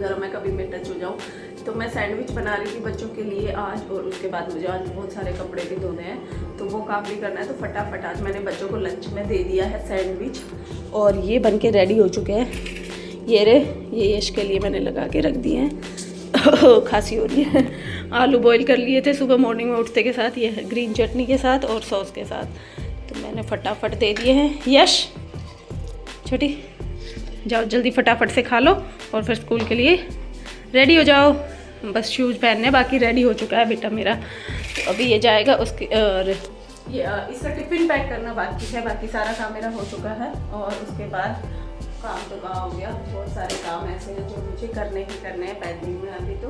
गर्म है, कभी मैं टच हो जाऊँ। तो मैं सैंडविच बना रही थी बच्चों के लिए आज, और उसके बाद मुझे आज बहुत सारे कपड़े भी धोने हैं, तो वो काम भी करना है। तो फटाफट आज मैंने बच्चों को लंच में दे दिया है सैंडविच, और ये बन के रेडी हो चुके हैं। ये यश के लिए मैंने लगा के रख दिए हैं। खांसी हो रही है। आलू बॉईल कर लिए थे सुबह मॉर्निंग में उठते के साथ, ये ग्रीन चटनी के साथ और सॉस के साथ, तो मैंने फटाफट दे दिए हैं। यश छोटी जाओ जल्दी फटाफट से खा लो और फिर स्कूल के लिए रेडी हो जाओ। बस शूज़ पहनने, बाकी रेडी हो चुका है बेटा मेरा। तो अभी ये जाएगा उसके, और ये इसका टिफ़िन पैक करना बाकी है, बाकी सारा काम मेरा हो चुका है। और उसके बाद काम तो कहाँ हो गया, बहुत सारे काम ऐसे हैं जो मुझे करने ही करने हैं पेंडिंग में अभी। तो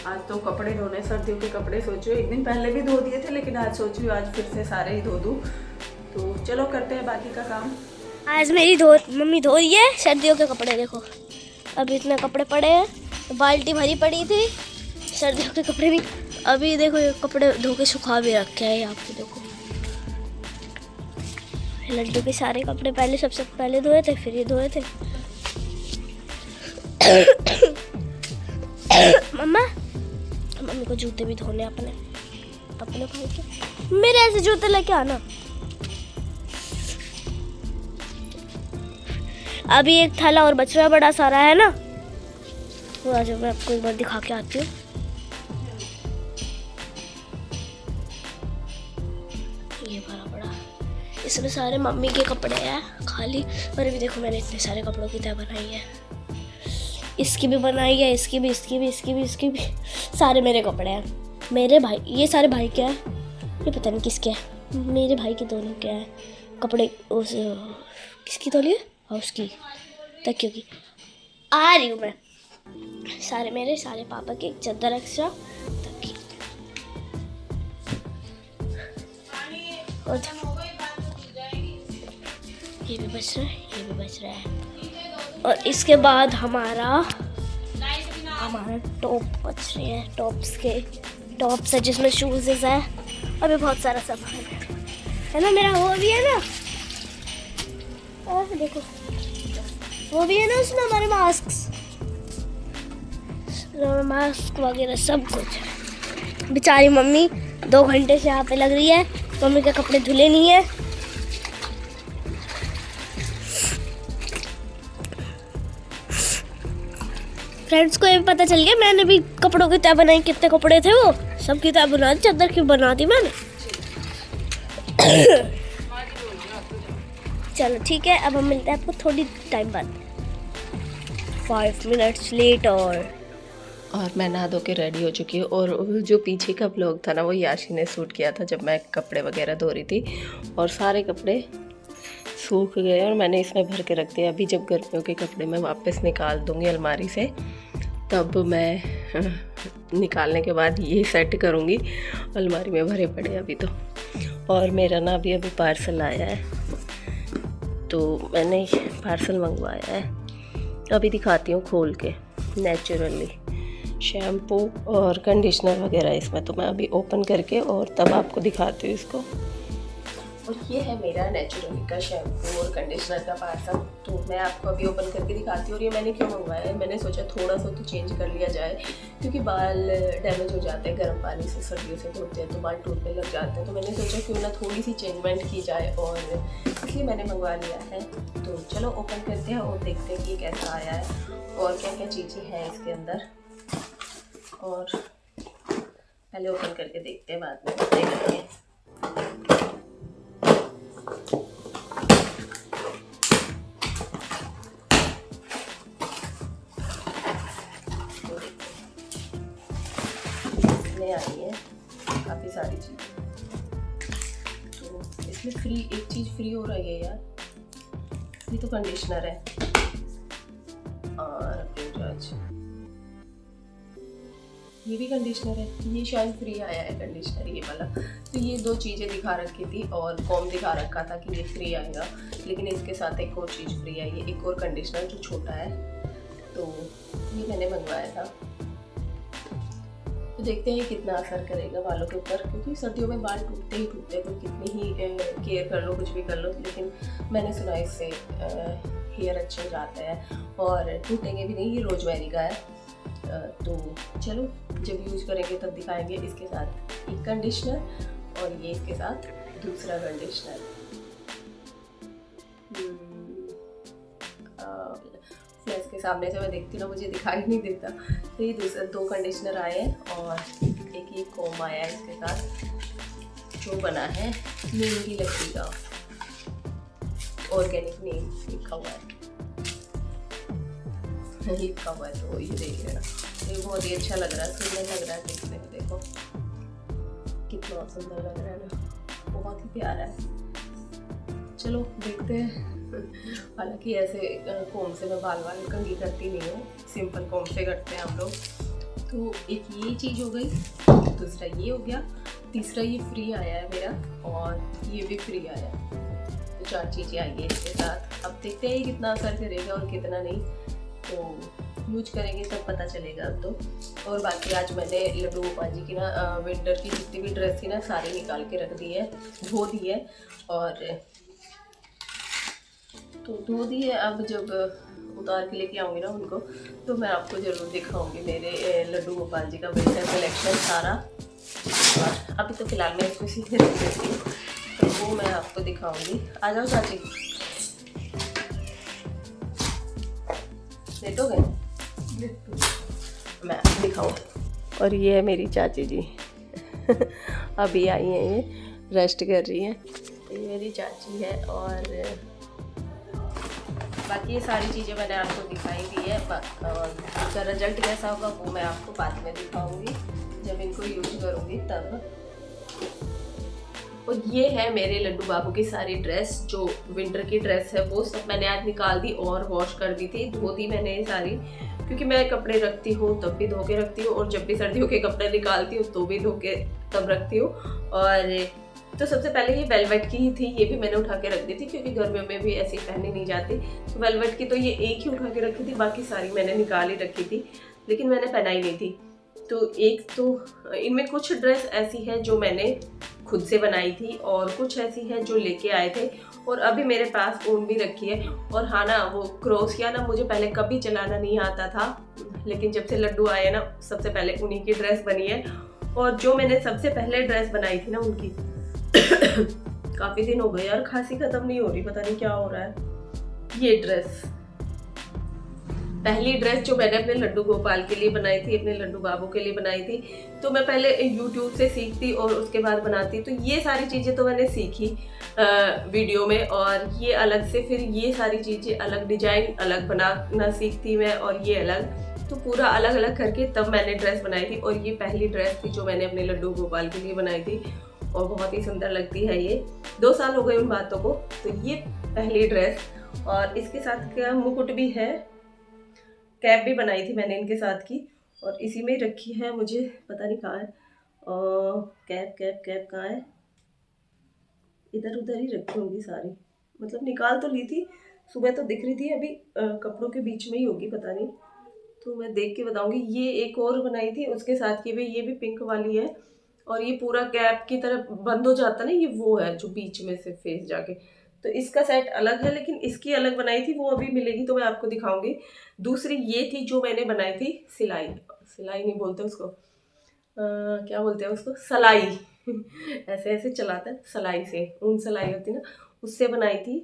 आज तो कपड़े धोने, सर्दियों के कपड़े सोचो एक दिन पहले भी धो दिए थे, लेकिन आज सोच रही हूँ आज फिर से सारे ही धो दूँ। तो चलो करते हैं बाकी का काम। आज मेरी मम्मी धो रही है सर्दियों के कपड़े। देखो अभी इतने कपड़े पड़े हैं, बाल्टी भरी पड़ी थी सर्दियों के कपड़े भी। अभी देखो ये कपड़े धो के सुखा भी रखे हैं यहाँ पे। देखो लड्डू के सारे कपड़े पहले सबसे पहले धोए थे, फिर ये धोए थे। मम्मी को जूते भी धोने अपने भाई के। मेरे ऐसे जूते लेके आना। अभी एक थैला और बच रहा है बड़ा सारा, है ना, वो आज मैं आपको एक बार दिखा के आती हूँ। ये भरा पड़ा, इसमें सारे मम्मी के कपड़े हैं खाली। और अभी देखो मैंने इतने सारे कपड़ों की तह बनाई है, इसकी भी बनाई है, इसकी भी। सारे मेरे कपड़े हैं। मेरे भाई, ये सारे भाई क्या है ये पता नहीं किसके है, मेरे भाई के दोनों क्या है कपड़े। उस किसकी तौली है, और उसकी तकियों की। आ रही हूँ मैं। सारे मेरे, सारे पापा के, चादर एक्स्ट्रा, तकिए। और ये भी बच रहा है, और इसके बाद हमारा टॉप बच रहे हैं। टॉप्स है जिसमें शूज है, और भी बहुत सारा सामान है ना। मेरा वो भी है ना, और देखो वो भी है ना, उसमें हमारे मास्क वगैरह सब कुछ। बेचारी मम्मी 2 घंटे से यहाँ पे लग रही है, मम्मी के कपड़े धुले नहीं है। फ्रेंड्स को ये पता चल गया मैंने भी कपड़ों की तह बनाई। कितने कपड़े थे वो, सब की तह बना दी, चादर की बना दी मैंने। चलो ठीक है, अब हम मिलते हैं आपको थोड़ी टाइम बाद, 5 मिनट्स लेट। और मैं नहा धो के रेडी हो चुकी हूँ। और जो पीछे का ब्लॉग था ना, वो याशी ने शूट किया था जब मैं कपड़े वगैरह धो रही थी, और सारे कपड़े सूख गए और मैंने इसमें भर के रख दिया। अभी जब गर्मियों के कपड़े मैं वापस निकाल दूँगी अलमारी से, तब मैं निकालने के बाद ये सेट करूँगी। अलमारी में भरे पड़े अभी तो। और मेरा ना अभी पार्सल आया है, तो मैंने पार्सल मंगवाया है। अभी दिखाती हूँ खोल के। नेचुरली शैम्पू और कंडीशनर वगैरह इसमें, तो मैं अभी ओपन करके और तब आपको दिखाती हूँ इसको। और ये है मेरा नेचुरली का शैम्पू और कंडीशनर का पार्सल, तो मैं आपको अभी ओपन करके दिखाती हूँ। और ये मैंने क्यों मंगवाया है, मैंने सोचा थोड़ा सा तो चेंज कर लिया जाए, क्योंकि बाल डैमेज हो जाते हैं गर्म पानी से, सर्दियों से धोते हैं तो बाल टूटने लग जाते हैं। तो मैंने सोचा क्यों ना थोड़ी सी चेंजमेंट की जाए, और इसलिए मैंने मंगवा लिया है। तो चलो ओपन करते हैं और देखते हैं कि ये कैसा आया है और क्या क्या चीज़ें हैं इसके अंदर। और पहले ओपन करके देखते हैं, बाद में बताएंगे। इसमें आई है काफ़ी सारी चीज़ें, तो इसमें एक चीज़ फ्री हो रही है यार। ये तो कंडीशनर है और ये भी कंडीशनर है, ये शायद फ्री आया है कंडीशनर ये वाला। तो ये 2 चीज़ें दिखा रखी थी और कॉम दिखा रखा था कि ये फ्री आएगा, लेकिन इसके साथ एक और चीज़ फ्री आई है, एक और कंडीशनर जो छोटा है। तो ये मैंने मंगवाया था, तो देखते हैं कितना असर करेगा बालों के ऊपर, क्योंकि सर्दियों में बाल टूटते हैं, कोई कितनी ही केयर कर लो, कुछ भी कर लो, लेकिन मैंने सुना इससे हेयर अच्छे हो जाते हैं और टूटेंगे भी नहीं। ये रोजमेरी का है। तो चलो जब यूज करेंगे तब दिखाएंगे। इसके साथ एक कंडीशनर और ये इसके साथ दूसरा कंडीशनर। फ्लैश के सामने से मैं देखती ना मुझे दिखाई नहीं देता। तो ये दूसरा 2 कंडीशनर आए हैं और एक ये कोम आया है इसके साथ जो बना है नीम की लकड़ी का, ऑर्गेनिक नीम लिखा हुआ है। लिखा हुआ है तो ये देख लेना। ये बहुत ही अच्छा लग रहा है, सुंदर लग रहा है देखने में। देखो कितना सुंदर लग रहा है ना, बहुत ही प्यारा है। चलो देखते हैं। हालांकि ऐसे कोम से मैं बाल कंघी करती नहीं हूँ, सिंपल कोम से करते हैं हम लोग। तो एक ये चीज़ हो गई, दूसरा ये हो गया, तीसरा ये फ्री आया है मेरा और ये भी फ्री आया है। तो 4 चीज़ें आई है इसके साथ। अब देखते हैं कितना असर करेगा और कितना नहीं, तो यूज करेंगे तब पता चलेगा अब तो। और बाकी आज मैंने लड्डू गोपाल जी की ना विंटर की जितनी भी ड्रेस थी ना सारी निकाल के रख दी है, धो दी है। और तो धो दी है। अब जब उतार के लेके आऊँगी ना उनको तो मैं आपको ज़रूर दिखाऊंगी मेरे लड्डू गोपाल जी का विंटर कलेक्शन सारा। और अभी तो फ़िलहाल मैं इसको सीधे रख देती हूँ, तो वो मैं आपको दिखाऊंगी। आ जाओ चाची, लेट हो गए, मैं दिखाऊँ। और ये है मेरी चाची जी अभी आई हैं, ये रेस्ट कर रही हैं। ये मेरी चाची है। और बाकी ये सारी चीज़ें मैंने आपको दिखाई दी है। इसका रिजल्ट कैसा होगा वो मैं आपको बाद में दिखाऊंगी जब इनको यूज करूँगी तब। और ये है मेरे लड्डू बाबू की सारी ड्रेस, जो विंटर की ड्रेस है वो सब मैंने आज निकाल दी और वॉश कर दी थी, धो दी मैंने ये सारी। क्योंकि मैं कपड़े रखती हूँ तब भी धो के रखती हूँ और जब भी सर्दियों के कपड़े निकालती हूँ तो भी धो के तब रखती हूँ। और तो सबसे पहले ये वेलवेट की ही थी, ये भी मैंने उठा के रख दी थी क्योंकि गर्मियों में भी ऐसी पहनी नहीं जाती। तो वेलवेट की तो ये एक ही उठा के रखी थी, बाकी सारी मैंने निकाल ही रखी थी, लेकिन मैंने पहनाई नहीं थी। तो एक तो इनमें कुछ ड्रेस ऐसी है जो मैंने खुद से बनाई थी और कुछ ऐसी है जो लेके आए थे। और अभी मेरे पास ऊन भी रखी है। और हाँ ना, वो क्रोशिया ना मुझे पहले कभी चलाना नहीं आता था, लेकिन जब से लड्डू आए ना सबसे पहले उन्हीं की ड्रेस बनी है। और जो मैंने सबसे पहले ड्रेस बनाई थी ना उनकी काफी दिन हो गए यार, खांसी खत्म नहीं हो रही, पता नहीं क्या हो रहा है। ये ड्रेस, पहली ड्रेस जो मैंने अपने लड्डू गोपाल के लिए बनाई थी, अपने लड्डू बाबू के लिए बनाई थी। तो मैं पहले YouTube से सीखती और उसके बाद बनाती। तो ये सारी चीज़ें तो मैंने सीखी वीडियो में, और ये अलग से फिर ये सारी चीज़ें अलग, डिजाइन अलग बनाना सीखती मैं, और ये अलग, तो पूरा अलग अलग करके तब मैंने ड्रेस बनाई थी। और ये पहली ड्रेस थी जो मैंने अपने लड्डू गोपाल के लिए बनाई थी और बहुत ही सुंदर लगती है ये। 2 साल हो गए उन बातों को। तो ये पहली ड्रेस, और इसके साथ क्या मुकुट भी है, कैप भी बनाई थी मैंने इनके साथ की, और इसी में रखी है, मुझे पता नहीं कहाँ है। कैप कैप कैप कहाँ है, इधर उधर ही रखी होंगी सारी, मतलब निकाल तो ली थी, सुबह तो दिख रही थी, अभी कपड़ों के बीच में ही होगी, पता नहीं, तो मैं देख के बताऊंगी। ये एक और बनाई थी उसके साथ की भी, ये भी पिंक वाली है, और ये पूरा कैप की तरफ बंद हो जाता ना, ये वो है जो बीच में से फेस जाके, तो इसका सेट अलग है, लेकिन इसकी अलग बनाई थी, वो अभी मिलेगी तो मैं आपको दिखाऊंगी। दूसरी ये थी जो मैंने बनाई थी सिलाई, सिलाई नहीं बोलते उसको, क्या बोलते हैं उसको, सलाई ऐसे ऐसे चलाते हैं, सलाई से, ऊन सलाई होती ना, उससे बनाई थी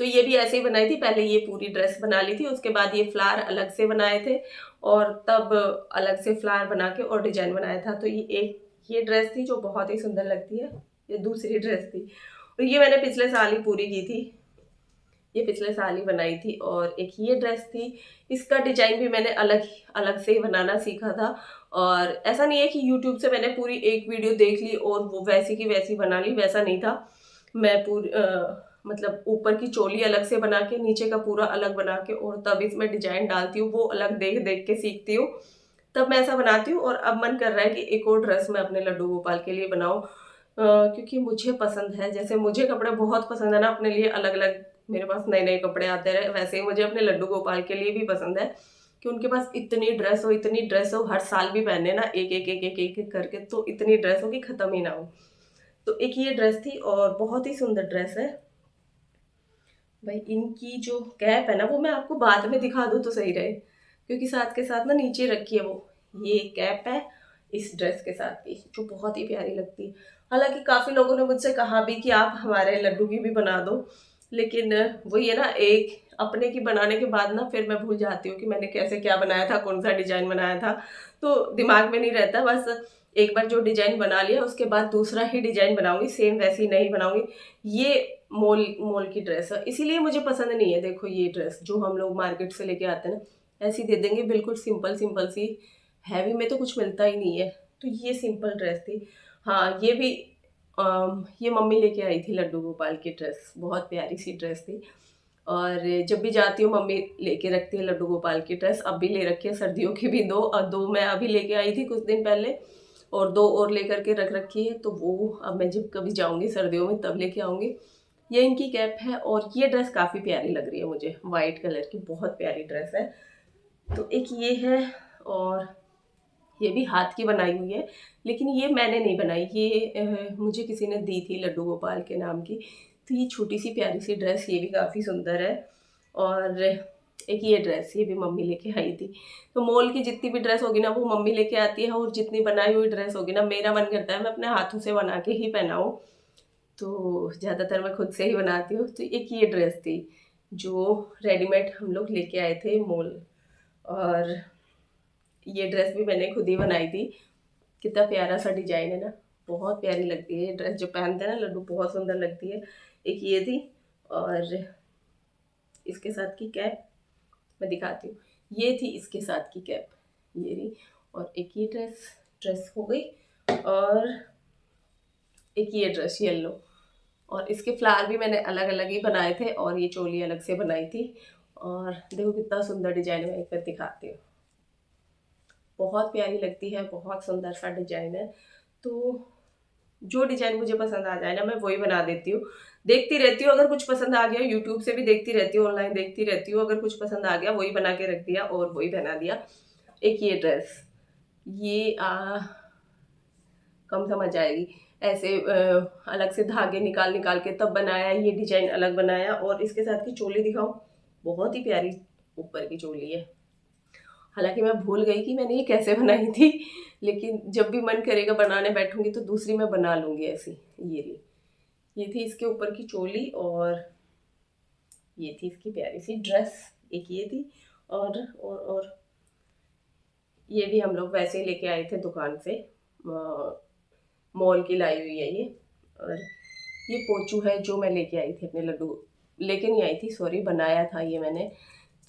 तो ये भी ऐसे ही बनाई थी। पहले ये पूरी ड्रेस बना ली थी, उसके बाद ये फ्लावर अलग से बनाए थे, और तब अलग से फ्लावर बना के और डिजाइन बनाया था। तो ये ड्रेस थी जो बहुत ही सुंदर लगती है, ये दूसरी ड्रेस थी। और ये मैंने पिछले साल ही पूरी की थी, ये पिछले साल ही बनाई थी। और एक ये ड्रेस थी, इसका डिजाइन भी मैंने अलग से ही बनाना सीखा था, और ऐसा नहीं है कि यूट्यूब से मैंने पूरी एक वीडियो देख ली और वो वैसी की वैसी बना ली, वैसा नहीं था। मैं पूरी मतलब ऊपर की चोली अलग से बना के, नीचे का पूरा अलग बना के, और तब इसमें डिजाइन डालती हूँ, वो अलग देख देख के सीखती हूँ, तब मैं ऐसा बनाती हूँ। और अब मन कर रहा है कि एक और ड्रेस मैं अपने लड्डू गोपाल के लिए बनाऊँ, क्योंकि मुझे पसंद है, जैसे मुझे कपड़े बहुत पसंद है ना अपने लिए, अलग अलग मेरे पास नए नए कपड़े आते रहे, वैसे ही मुझे अपने लड्डू गोपाल के लिए भी पसंद है कि उनके पास इतनी ड्रेस हो, हर साल भी पहने ना, एक एक एक एक एक, एक करके, तो इतनी ड्रेस हो कि ख़त्म ही ना हो। तो एक ये ड्रेस थी, और बहुत ही सुंदर ड्रेस है। भाई इनकी जो कैप है ना वो मैं आपको बाद में दिखा दूँ तो सही रहे, क्योंकि साथ के साथ ना नीचे रखी है वो, ये कैप है इस ड्रेस के साथ की, जो बहुत ही प्यारी लगती है। हालांकि काफ़ी लोगों ने मुझसे कहा भी कि आप हमारे लड्डू की भी बना दो, लेकिन वही है ना, एक अपने की बनाने के बाद ना फिर मैं भूल जाती हूँ कि मैंने कैसे क्या बनाया था, कौन सा डिजाइन बनाया था, तो दिमाग में नहीं रहता। बस एक बार जो डिजाइन बना लिया उसके बाद दूसरा ही डिजाइन बनाऊंगी, सेम वैसी नहीं बनाऊंगी। ये मॉल मॉल की ड्रेस है, इसीलिए मुझे पसंद नहीं है। देखो ये ड्रेस जो हम लोग मार्केट से लेके आते हैं ना, ऐसी दे देंगे बिल्कुल सिंपल सिंपल सी, हैवी में तो कुछ मिलता ही नहीं है। तो ये सिंपल ड्रेस थी। हाँ ये भी ये मम्मी लेके आई थी लड्डू गोपाल की ड्रेस, बहुत प्यारी सी ड्रेस थी। और जब भी जाती हूँ मम्मी लेके रखती है लड्डू गोपाल की ड्रेस, अब भी ले रखी है, सर्दियों की भी दो, और दो मैं अभी लेके आई थी कुछ दिन पहले, और दो और लेकर के रख रखी है। तो वो अब मैं जब कभी जाऊंगी सर्दियों में तब लेके आऊंगी। ये इनकी कैप है, और ये ड्रेस काफ़ी प्यारी लग रही है मुझे, वाइट कलर की बहुत प्यारी ड्रेस है। तो एक ये है, और ये भी हाथ की बनाई हुई है, लेकिन ये मैंने नहीं बनाई, ये मुझे किसी ने दी थी लड्डू गोपाल के नाम की। तो ये छोटी सी प्यारी सी ड्रेस, ये भी काफ़ी सुंदर है। और एक ये ड्रेस, ये भी मम्मी लेके आई थी। तो मॉल की जितनी भी ड्रेस होगी ना वो मम्मी लेके आती है, और जितनी बनाई हुई ड्रेस होगी ना मेरा मन करता है मैं अपने हाथों से बना के ही पहनाऊँ। तो ज़्यादातर मैं खुद से ही बनाती हूँ। तो एक ये ड्रेस थी जो रेडीमेड हम लोग लेके आए थे मॉल, और ये ड्रेस भी मैंने खुद ही बनाई थी। कितना प्यारा सा डिजाइन है ना, बहुत प्यारी लगती है ये ड्रेस, जो पहनते हैं ना लड्डू बहुत सुंदर लगती है। एक ये थी, और इसके साथ की कैप मैं दिखाती हूँ, ये थी इसके साथ की कैप, ये रही। और एक ये ड्रेस ड्रेस हो गई, और एक ये ड्रेस येलो, और इसके फ्लावर भी मैंने अलग अलग ही बनाए थे, और ये चोली अलग से बनाई थी। और देखो कितना सुंदर डिजाइन है, मैं एक बार दिखाती हूँ, बहुत प्यारी लगती है, बहुत सुंदर सा डिजाइन है। तो जो डिजाइन मुझे पसंद आ जाए ना मैं वही बना देती हूँ। देखती रहती हूँ, अगर कुछ पसंद आ गया यूट्यूब से भी देखती रहती हूँ, ऑनलाइन देखती रहती हूँ, अगर कुछ पसंद आ गया वही बना के रख दिया और वही बना दिया। एक ये ड्रेस, ये कम समझ आएगी, ऐसे अलग से धागे निकाल निकाल के तब बनाया, ये डिजाइन अलग बनाया। और इसके साथ की चोली दिखाऊं, बहुत ही प्यारी ऊपर की चोली है। हालांकि मैं भूल गई कि मैंने ये कैसे बनाई थी, लेकिन जब भी मन करेगा बनाने बैठूंगी तो दूसरी मैं बना लूंगी ऐसी। ये रही, ये थी इसके ऊपर की चोली, और ये थी इसकी प्यारी सी ड्रेस, एक ये थी। और ये भी हम लोग वैसे ही लेके आए थे दुकान से, मॉल की लाई हुई है ये। और ये पोचू है जो मैं लेके आई थी अपने लड्डू, लेके नहीं आई थी सॉरी, बनाया था ये मैंने।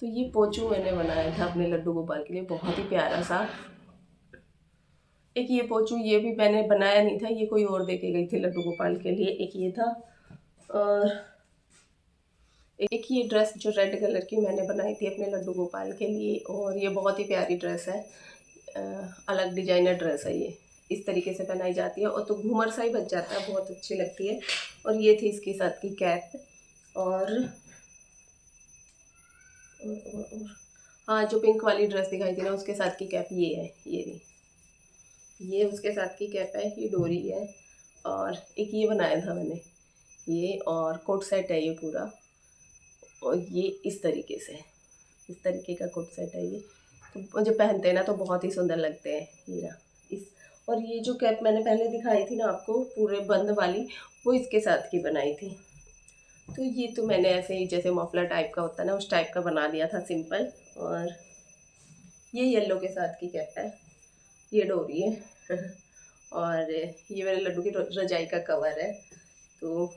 तो ये पोचू मैंने बनाया था अपने लड्डू गोपाल के लिए, बहुत ही प्यारा सा। एक ये पोचू, ये भी मैंने बनाया नहीं था, ये कोई और दे के गई थी लड्डू गोपाल के लिए। एक ये था, और एक ये ड्रेस जो रेड कलर की मैंने बनाई थी अपने लड्डू गोपाल के लिए, और ये बहुत ही प्यारी ड्रेस है, अलग डिजाइनर ड्रेस है ये, इस तरीके से पहनाई जाती है और तो घूमर सा ही बच जाता है, बहुत अच्छी लगती है। और ये थी इसके साथ की कैप, और हाँ जो पिंक वाली ड्रेस दिखाई थी ना उसके साथ की कैप ये है, ये रही, ये उसके साथ की कैप है, ये डोरी है। और एक ये बनाया था मैंने ये, और कोट सेट है ये पूरा, और ये इस तरीके से, इस तरीके का कोट सेट है ये। तो जब पहनते हैं ना तो बहुत ही सुंदर लगते हैं ये ना इस। और ये जो कैप मैंने पहले दिखाई थी ना आपको पूरे बंद वाली, वो इसके साथ की बनाई थी। तो ये तो मैंने ऐसे ही जैसे मफलर टाइप का होता है ना उस टाइप का बना दिया था सिंपल। और ये येलो के साथ की कैप है, ये डोरी है और ये मेरे लड्डू की रजाई का कवर है, तो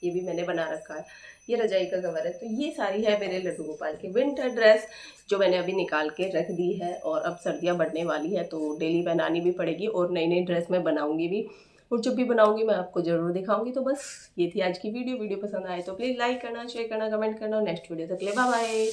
ये भी मैंने बना रखा है, ये रजाई का कवर है। तो ये सारी है मेरे लड्डू गोपाल की विंटर ड्रेस जो मैंने अभी निकाल के रख दी है। और अब सर्दियाँ बढ़ने वाली है तो डेली पहनानी भी पड़ेगी, और नई नई ड्रेस मैं बनाऊंगी भी, और जब भी बनाऊंगी मैं आपको ज़रूर दिखाऊंगी। तो बस ये थी आज की वीडियो। वीडियो पसंद आए तो प्लीज़ लाइक करना, शेयर करना, कमेंट करना, और नेक्स्ट वीडियो तक ले बाय बाय।